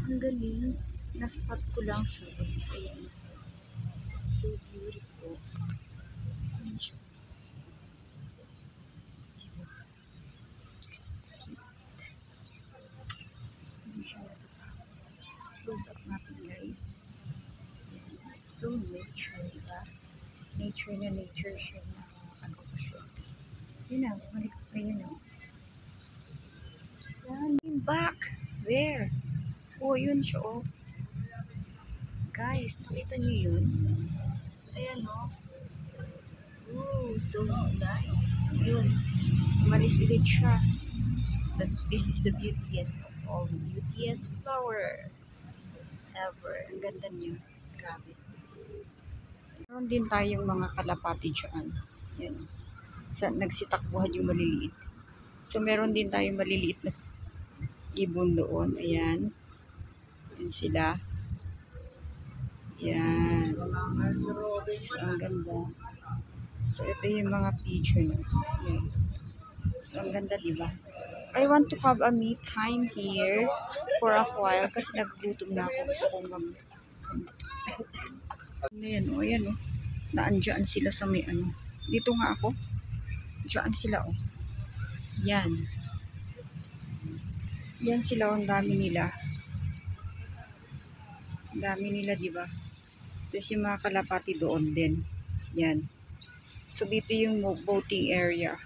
Ang galing. Naspot ko lang siya. So, ayan. So beautiful. Ayan siya. Ayan siya. So, close up natin guys. It's so nature, diba? Nature na nature siya na ano pa siya. Yun na, malikot pa yun na. Yan, back. There. Oh, yun siya, oh. Guys, nakita niyo yun? Ayan, oh. Oh, so nice. Yun. Umalis ulit siya. But this is the beautiest of all the beautiest flower ever. Ang ganda niya. Grabe. Meron din tayong mga kalapati dyan. Yan. Nagsitakbuhan yung maliliit. So, meron din tayong maliliit na ibon doon. Ayan. Yan sila. Yan. So, ang ganda. So, ito yung mga picture na. Yan. So, ang ganda, diba? I want to have a me time here for a while kasi nagugutom na ako. Gusto kong mag... Ayan, o. Ayan, o. Naandyan sila sa may ano. Dito nga ako. Diyan sila, o. Yan. Yan sila, ang dami nila. Ang dami nila, diba? Tapos yung mga kalapati doon din. Yan. So, dito yung boating area.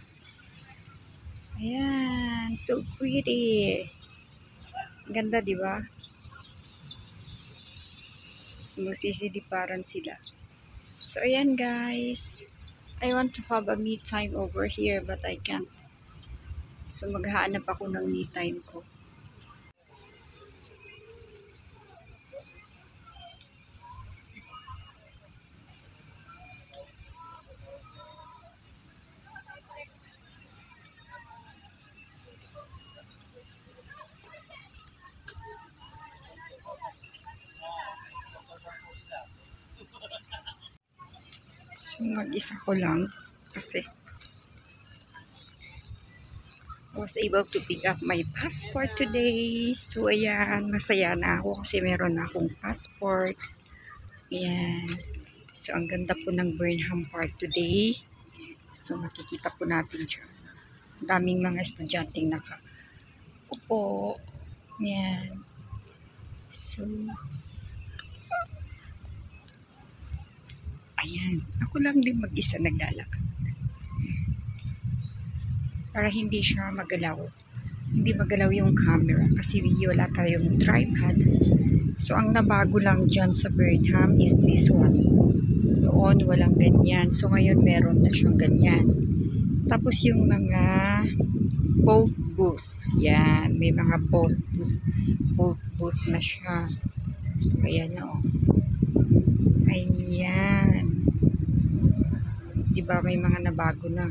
Ayan. So pretty. Ganda, diba? Magsisiliparan sila. So, ayan guys. I want to have a me time over here but I can't. So, maghahanap ako ng me time ko. So, mag-isa ko lang kasi I was able to pick up my passport today. So, ayan. Masaya na ako kasi meron na akong passport. Ayan. So, ang ganda po ng Burnham Park today. So, makikita po natin dyan. Daming mga estudyanteng nakaupo. Ayan. So, ayan. Ako lang din mag-isa naglalakad. Para hindi siya magalaw. Hindi magalaw yung camera kasi wala tayong tripod. So, ang nabago lang dyan sa Burnham is this one. Noon, walang ganyan. So, ngayon meron na siyang ganyan. Tapos yung mga boat booth. Yan. May mga boat booth na siya. So, ayan na, oh. Ayan. Diba, may mga nabago na.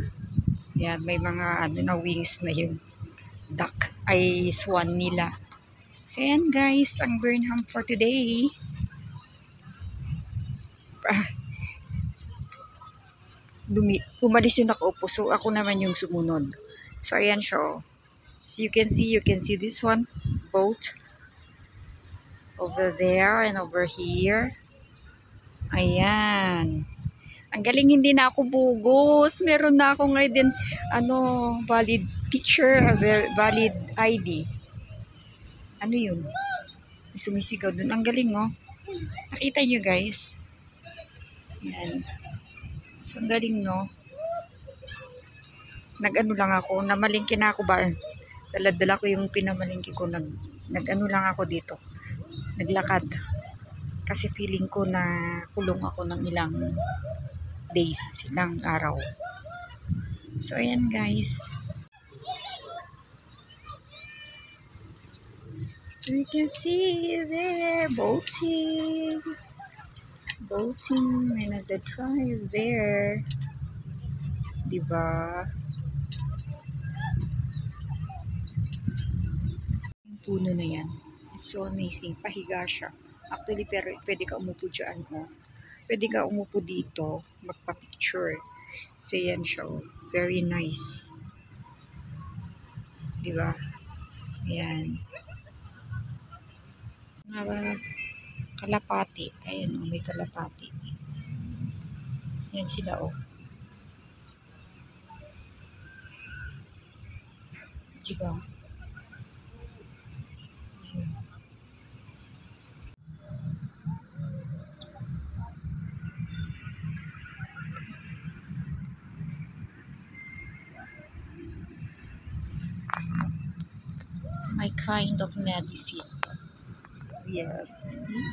Ayan, may mga ano na wings na yung duck ay swan nila. So, ayan guys, ang Burnham for today. Umalis yung nakaupo. So, ako naman yung sumunod. So, ayan siya. As you can see this one. Boat. Over there and over here. Ayan. Ang galing, hindi na ako bugos. Meron na akong valid picture, valid ID. Ano yun? May sumisigaw dun. Ang galing, oh. Nakita nyo, guys? Ayan. So, ang galing, no? Nag-ano lang ako. Namalingki na ako ba? Dala-dala ko yung pinamalingki ko. Nag-ano lang ako dito. Naglakad. Kasi feeling ko na kulong ako ng ilang days, ilang araw. So, ayan guys. So, you can see there, boating. Boating, and at the drive there. Diba? Yung puno na yan. It's so amazing. Pahiga siya. Actually, pero pwede ka umupo dyan, oh. Pwede ka umupo dito, magpa-picture. So, yan siya, oh. Very nice. Diba? Ayan. Mga kalapati. Ayan, oh, may kalapati. Yan sila, oh. Diba? Ayan. My kind of medicine. Yes, see?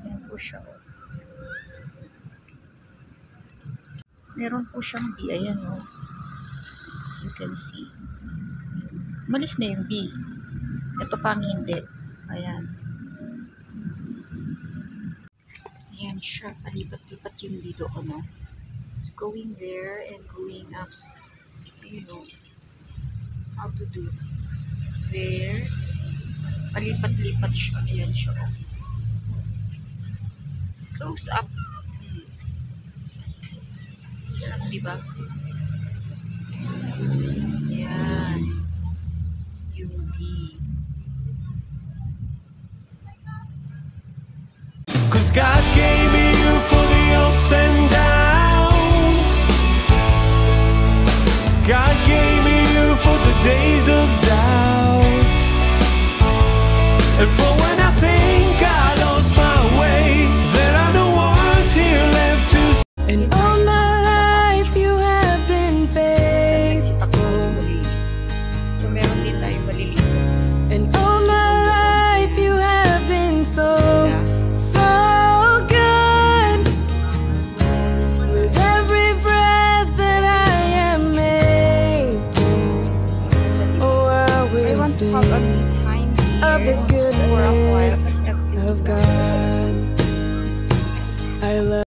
Yan po siya. Meron po siyang B. Ayan, oh. As you can see. Malis na yung B. Ito pang hindi. Ayan. Ayan siya. Palipat-lipat yung dito, ano. It's going there and going up. You know how to do. There. Palipat-lipat siya. Ayan siya, oh. Close up. Sarap, diba? Ayan. Yung B. Cause God gave me you for the ups and downs. God gave me you for the days of doubt. And for